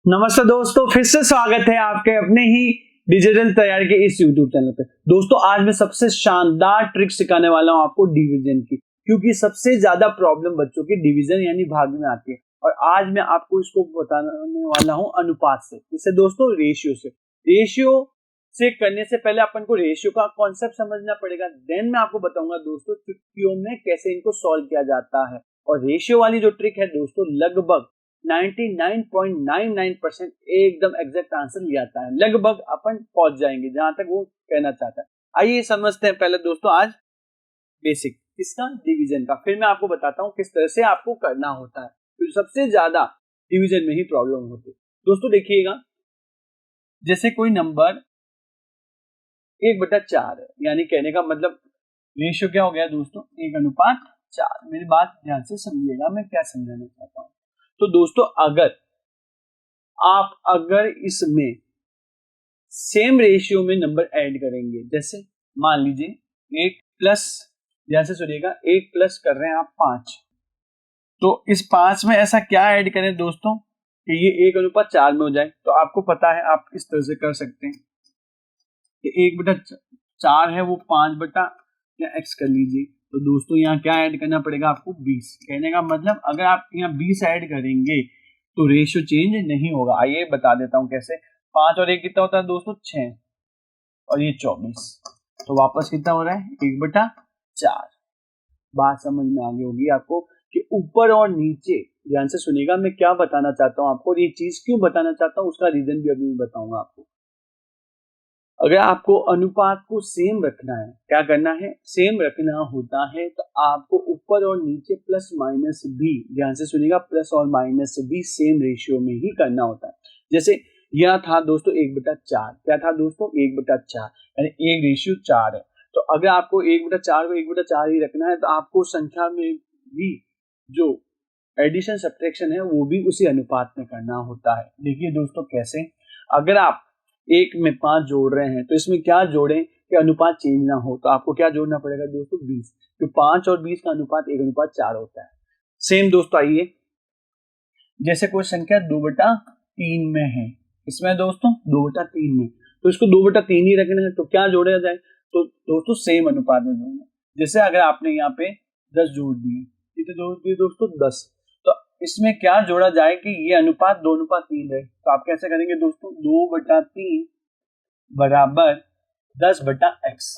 नमस्ते दोस्तों, फिर से स्वागत है आपके अपने ही डिजिटल तैयारी के इस YouTube चैनल पे। दोस्तों आज मैं सबसे शानदार ट्रिक सिखाने वाला हूं आपको डिवीजन की, क्योंकि सबसे ज्यादा प्रॉब्लम बच्चों की डिवीजन यानी भाग में आती है। और आज मैं आपको इसको बताने वाला हूं अनुपात से, इसे दोस्तों रेशियो से। रेशियो से करने से पहले अपन को रेशियो का कॉन्सेप्ट समझना पड़ेगा, देन मैं आपको बताऊंगा दोस्तों चुटकियों में कैसे इनको सॉल्व किया जाता है। और रेशियो वाली जो ट्रिक है दोस्तों, लगभग 99.99% एकदम एग्जैक्ट आंसर लिया आता है। लगभग अपन पहुंच जाएंगे जहां तक वो कहना चाहता है। आइए समझते हैं पहले दोस्तों आज बेसिक किसका, डिवीजन का। फिर मैं आपको बताता हूं किस तरह से आपको करना होता है, तो सबसे ज्यादा डिवीजन में ही प्रॉब्लम होती है। दोस्तों देखिएगा, जैसे कोई नंबर 1/4 है, यानी कहने का मतलब रेशियो क्या हो गया दोस्तों, 1:4। मेरी बात ध्यान से समझिएगा, मैं क्या समझाना चाहता हूं। तो दोस्तों अगर इसमें सेम रेशियो में नंबर ऐड करेंगे, जैसे मान लीजिए 1 प्लस, ध्यान से सुनिएगा, 1 प्लस कर रहे हैं आप 5, तो इस 5 में ऐसा क्या ऐड करें दोस्तों कि ये 1:4 में हो जाए। तो आपको पता है आप इस तरह से कर सकते हैं कि 1/4 है वो 5 या x कर लीजिए। तो दोस्तों यहाँ क्या ऐड करना पड़ेगा आपको, 20। कहने का मतलब अगर आप यहाँ 20 ऐड करेंगे तो रेशियो चेंज नहीं होगा। आइए बता देता हूँ कैसे। 5 और 1 कितना होता है दोस्तों, 6, और ये 24, तो वापस कितना हो रहा है, 1/4। बात समझ में आ गई होगी आपको कि ऊपर और नीचे, ध्यान से सुनिएगा मैं क्या बताना चाहता हूँ आपको, ये चीज क्यों बताना चाहता हूँ उसका रीजन भी अभी मैं बताऊंगा आपको। अगर आपको अनुपात को सेम रखना है, क्या करना है, सेम रखना होता है, तो आपको ऊपर और नीचे प्लस माइनस भी, ध्यान से सुनिएगा, प्लस और माइनस भी सेम रेशियो में ही करना होता है। जैसे यह था दोस्तों 1/4, क्या था दोस्तों 1/4, यानी 1:4 है। तो अगर आपको 1/4 को 1/4 ही रखना है, तो आपको संख्या में भी जो एडिशन सब्ट्रैक्शन है वो भी उसी अनुपात में करना होता है। देखिए दोस्तों कैसे, अगर आप 1 में 5 जोड़ रहे हैं तो इसमें क्या जोड़ें कि अनुपात चेंज ना हो, तो आपको क्या जोड़ना पड़ेगा दोस्तों, 20। तो 5 और 20 का अनुपात 1:4 होता है। सेम दोस्तों आइए, जैसे कोई संख्या 2/3 में है, इसमें दोस्तों 2/3 में, तो इसको 2/3 ही रखना है, तो क्या जोड़ा जाए, तो दोस्तों सेम अनुपात में जोड़ना। जैसे अगर आपने यहाँ पे 10 जोड़ दिए, कितने जोड़ दिए दोस्तों, 10, तो इसमें क्या जोड़ा जाए कि ये अनुपात 2:3 है। तो आप कैसे करेंगे दोस्तों, 2/3 बराबर 10/x।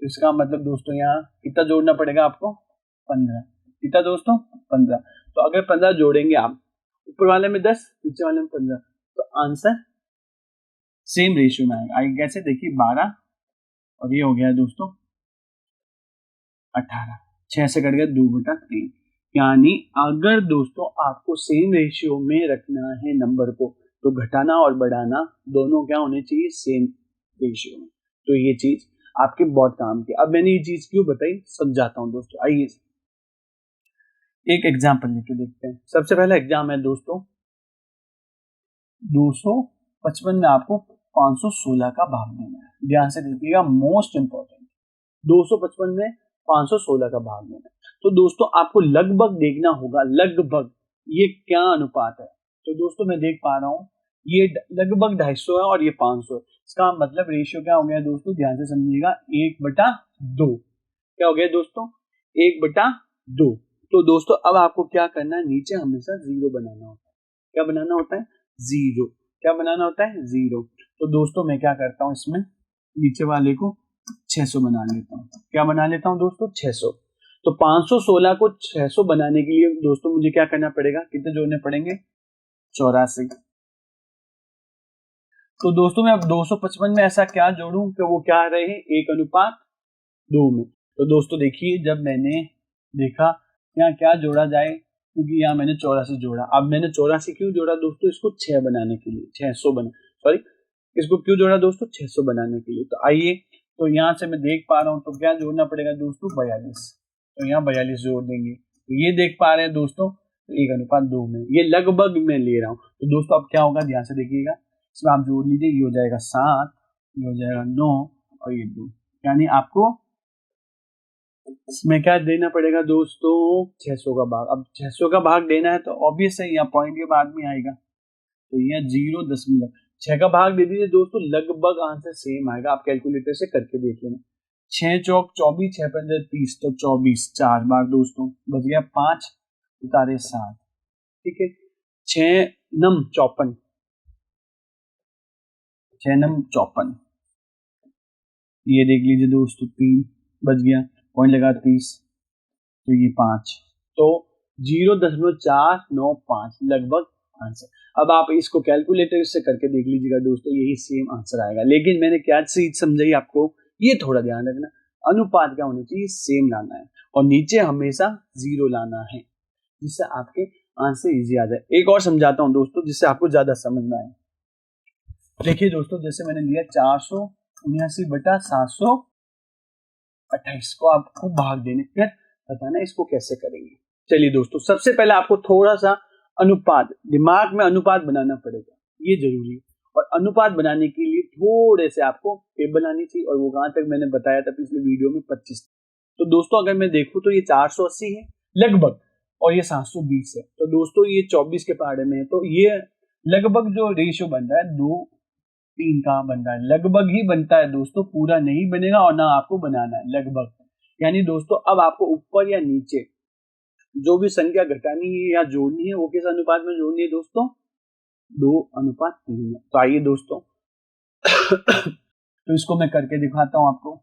तो इसका मतलब दोस्तों यहाँ कितना जोड़ना पड़ेगा आपको, 15। कितना दोस्तों, 15। तो अगर 15 जोड़ेंगे आप, ऊपर वाले में 10, नीचे वाले में 15, तो आंसर सेम रेशियो में आएगा। आगे कैसे, देखिए 12 और ये हो गया दोस्तों 18, 6 से कट गया 2/3। यानी अगर दोस्तों आपको सेम रेशियो में रखना है नंबर को, तो घटाना और बढ़ाना दोनों क्या होने चाहिए, सेम रेशियो में। तो ये चीज आपके बहुत काम की। अब मैंने ये चीज क्यों बताई समझाता हूँ दोस्तों। आइए एक एग्जाम्पल लेके देखते हैं। सबसे पहला एग्जाम है दोस्तों, 255 में आपको 516 का भाग देना है। ध्यान से देखिएगा, मोस्ट इंपॉर्टेंट, 255 में 516 का भाग देना है। तो दोस्तों आपको लगभग देखना होगा, लगभग ये क्या अनुपात है। तो दोस्तों मैं देख पा रहा हूँ ये लगभग 250 है और ये 500 है। इसका मतलब रेशियो क्या हो गया दोस्तों, ध्यान से समझिएगा, 1/2। क्या हो गया दोस्तों, 1/2। तो दोस्तों अब आपको क्या करना है, नीचे हमेशा 0 बनाना होता है। क्या बनाना होता है, 0। क्या बनाना होता है, 0। तो दोस्तों मैं क्या करता हूँ, इसमें नीचे वाले को 600 बना लेता हूँ। क्या बना लेता हूँ दोस्तों, 600। तो 516 को 600 बनाने के लिए दोस्तों मुझे क्या करना पड़ेगा, कितने जोड़ने पड़ेंगे, 84। तो दोस्तों मैं अब 255 में ऐसा क्या जोड़ूं कि वो क्या रहे, 1:2 में। तो दोस्तों देखिए, जब मैंने देखा यहाँ क्या जोड़ा जाए, क्योंकि यहाँ मैंने 84 जोड़ा। अब मैंने 84 क्यों जोड़ा दोस्तों, इसको 6 बनाने के लिए, 600 बना, सॉरी, इसको क्यों जोड़ा दोस्तों, 600 बनाने के लिए। तो आइए, तो यहाँ से मैं देख पा रहा हूँ, तो क्या जोड़ना पड़ेगा दोस्तों, 42। तो यहाँ 42 जोड़ देंगे। तो ये देख पा रहे हैं दोस्तों, 1:2 में, ये लगभग मैं ले रहा हूँ। तो दोस्तों अब क्या होगा, ध्यान से देखिएगा, इसमें आप जोड़ लीजिए, ये हो जाएगा 7, ये हो जाएगा 9 और ये 2, यानी आपको इसमें क्या देना पड़ेगा दोस्तों, 600 का भाग। अब 600 का भाग देना है तो ऑब्वियस है यहाँ पॉइंट के बाद में आएगा। तो यह 0.6 का भाग दे दीजिए दोस्तों, लगभग आंसर सेम आएगा। आप कैलकुलेटर से करके देख लेना। 6 चौक 24, 6 पंजे 30, तो 24 4 बार दोस्तों, बच गया 5 उतारे 7, ठीक है। 6 नम 54, 6 नम 54, ये देख लीजिए दोस्तों, 3 बच गया, पॉइंट लगा 30, तो ये 5, तो 0.495 लगभग आंसर। अब आप इसको कैलकुलेटर से करके देख लीजिएगा दोस्तों, यही सेम आंसर आएगा। लेकिन मैंने क्या चीज समझाई आपको, ये थोड़ा ध्यान रखना, अनुपात क्या होना चाहिए, सेम लाना है, और नीचे हमेशा 0 लाना है, जिससे आपके आंसर इजी आ जाए। एक और समझाता हूं दोस्तों, जिससे आपको ज्यादा समझ में आए। देखिए दोस्तों, जैसे मैंने लिया 479/728 को आपको भाग देने, फिर बताना इसको कैसे करेंगे। चलिए दोस्तों, सबसे पहले आपको थोड़ा सा अनुपात, दिमाग में अनुपात बनाना पड़ेगा, ये जरूरी है। और अनुपात बनाने के लिए थोड़े से आपको टेबल आनी चाहिए, और वो कहां तक मैंने बताया था पिछले वीडियो में, 25। तो दोस्तों अगर मैं देखूं तो ये 480 है लगभग, और ये 720 है, तो दोस्तों ये 24 के पहाड़े में है। तो ये लगभग जो रेशियो बन रहा है 2:3 का बन रहा है, लगभग ही बनता है दोस्तों, पूरा नहीं बनेगा और ना आपको बनाना है, लगभग। यानी दोस्तों अब आपको ऊपर या नीचे जो भी संख्या घटानी है या जोड़नी है, वो किस अनुपात में जोड़नी है दोस्तों, 2:3 में। तो आइए दोस्तों तो इसको मैं करके दिखाता हूं आपको।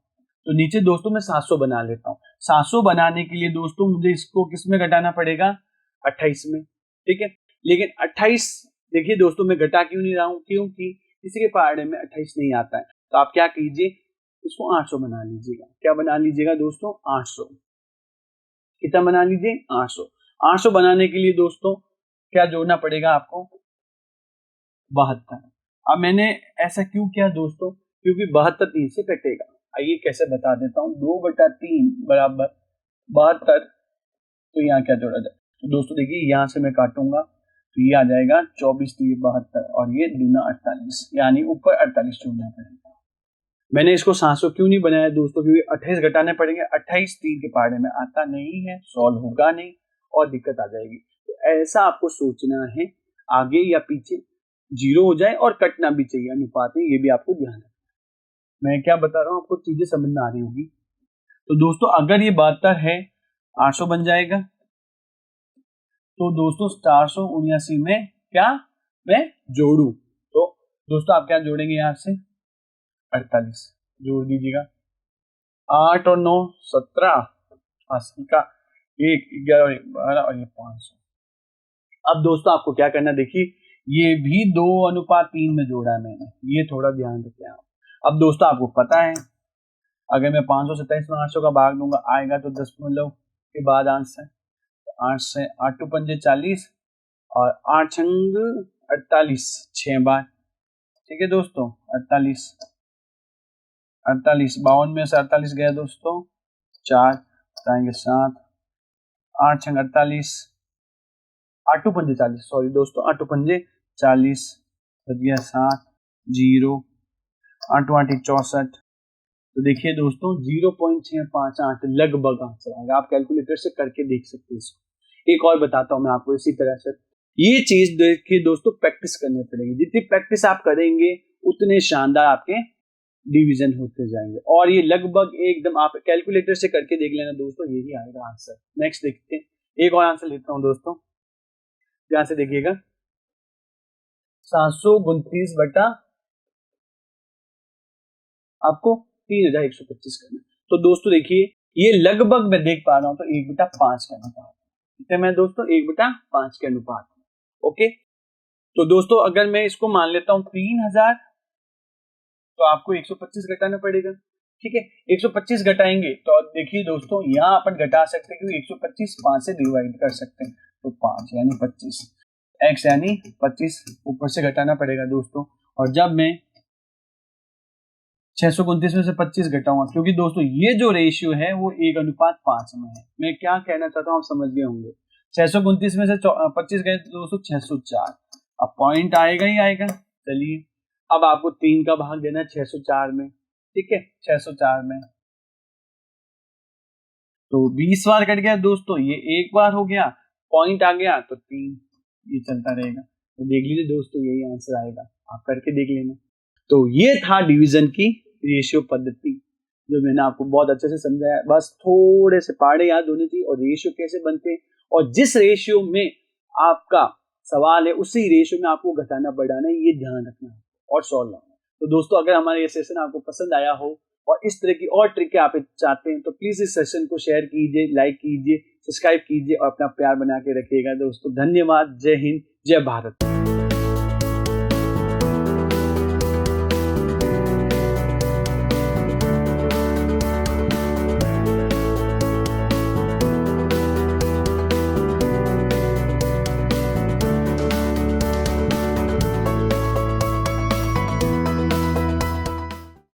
तो नीचे दोस्तों मैं 700 बना लेता हूं। 700 बनाने के लिए दोस्तों मुझे इसको किस में घटाना पड़ेगा, 28 में, ठीक है। लेकिन 28 देखिए दोस्तों, मैं घटा क्यों नहीं रहा हूं, क्योंकि किसी के पहाड़े में 28 नहीं आता है। तो आप क्या कीजिए, इसको 800 बना लीजिएगा। क्या बना लीजिएगा दोस्तों, 800। कितना बना लीजिए, 800। 800 बनाने के लिए दोस्तों क्या जोड़ना पड़ेगा आपको, 72। अब मैंने ऐसा क्यों किया दोस्तों, क्योंकि 72 3 से कटेगा। आइए कैसे बता देता हूँ, 2/3 बराबर 72। तो यहाँ क्या जोड़ा जाए, तो दोस्तों देखिए यहाँ से मैं काटूंगा, तो ये आ जाएगा 24 3 72, और ये दूना 48, यानी ऊपर 48 जोड़ना पड़ेगा। मैंने इसको 700 क्यों नहीं बनाया दोस्तों, क्योंकि 28 घटाने पड़ेंगे, 28 3 के पहाड़े में आता नहीं है, सॉल्व होगा नहीं और दिक्कत आ जाएगी। तो ऐसा आपको सोचना है, आगे या पीछे 0 हो जाए और कटना भी चाहिए अनुपात में, ये भी आपको ध्यान रखना है। मैं क्या बता रहा हूँ आपको, चीजें समझ में आ रही होगी। तो दोस्तों अगर ये 72 है, 800 बन जाएगा, तो दोस्तों 479 में क्या मैं जोड़ू, तो दोस्तों आप क्या जोड़ेंगे, यहाँ से 48 जोड़ दीजिएगा, 8 और 9 17, 80 का 1 11 और 12 और ये 500। अब दोस्तों आपको क्या करना, देखिए ये भी 2:3 में जोड़ा है मैंने, ये थोड़ा ध्यान रखें आप। अब दोस्तों आपको पता है, अगर मैं 527 में 800 का भाग दूंगा, आएगा तो 10 के बाद आंसर। 8 से 8 टू 5 40, और 8 छंग 48, 6 बार, ठीक है दोस्तों। 48 52 में से 48 गया दोस्तों, 4 जाएंगे 7, 8 छंग 48, 8 टू 5 40, सॉरी दोस्तों, 8 टू 5 40, बच गया 7, 0, 8 8 64। तो देखिए दोस्तों 0.658 लगभग आंसर आएगा। आप कैलकुलेटर से करके देख सकते हैं इसको। एक और बताता हूं मैं आपको इसी तरह से, ये चीज देखिए दोस्तों, प्रैक्टिस करनी पड़ेगी। जितनी प्रैक्टिस आप करेंगे उतने शानदार आपके डिवीजन होते जाएंगे, और ये लगभग एकदम आप कैलकुलेटर से करके देख लेना दोस्तों, यही आएगा आंसर। नेक्स्ट देखते हैं, एक और आंसर लेता हूं दोस्तों, ध्यान से देखिएगा। 729 बटा आपको 3125 करना। तो दोस्तों देखिए ये लगभग मैं देख पा रहा हूं, तो 1/5 का अनुपात, ठीक है मैं दोस्तों 1/5 के अनुपात, ओके। तो दोस्तों अगर मैं इसको मान लेता हूं 3000, तो आपको 125 घटाना पड़ेगा, ठीक है। 125 घटाएंगे तो देखिए दोस्तों, यहाँ अपन घटा सकते हैं, क्योंकि 125 5 से डिवाइड कर सकते हैं, तो 5 यानी 25, x यानी 25 ऊपर से घटाना पड़ेगा दोस्तों। और जब मैं 629 में से 25 घटाऊंगा, क्योंकि दोस्तों ये जो रेशियो है वो 1:5 में है। मैं क्या कहना चाहता हूँ आप समझ गए होंगे। 629 में से 25 गए दोस्तों 604, अब पॉइंट आएगा ही आएगा। चलिए अब आपको 3 का भाग देना है 604 में, ठीक है 604 में, तो 20 बार कट गया दोस्तों, ये एक बार हो गया, पॉइंट आ गया तो 3, ये चलता रहेगा। तो देख लीजिए दोस्तों, यही आंसर आएगा, आप करके देख लेना। तो ये था डिवीजन की रेशियो पद्धति, जो मैंने आपको बहुत अच्छे से समझाया। बस थोड़े से पहाड़े याद होने चाहिए और रेशियो कैसे बनते हैं, और जिस रेशियो में आपका सवाल है उसी रेशियो में आपको घटाना बढ़ाना है, ये ध्यान रखना है और सॉल्व करना है। तो दोस्तों, अगर हमारा ये सेशन आपको पसंद आया हो और इस तरह की और ट्रिक आप चाहते हैं तो प्लीज इस सेशन को शेयर कीजिए, लाइक कीजिए, सब्सक्राइब कीजिए और अपना प्यार बना के रखिएगा। दोस्तों धन्यवाद। जय हिंद, जय भारत।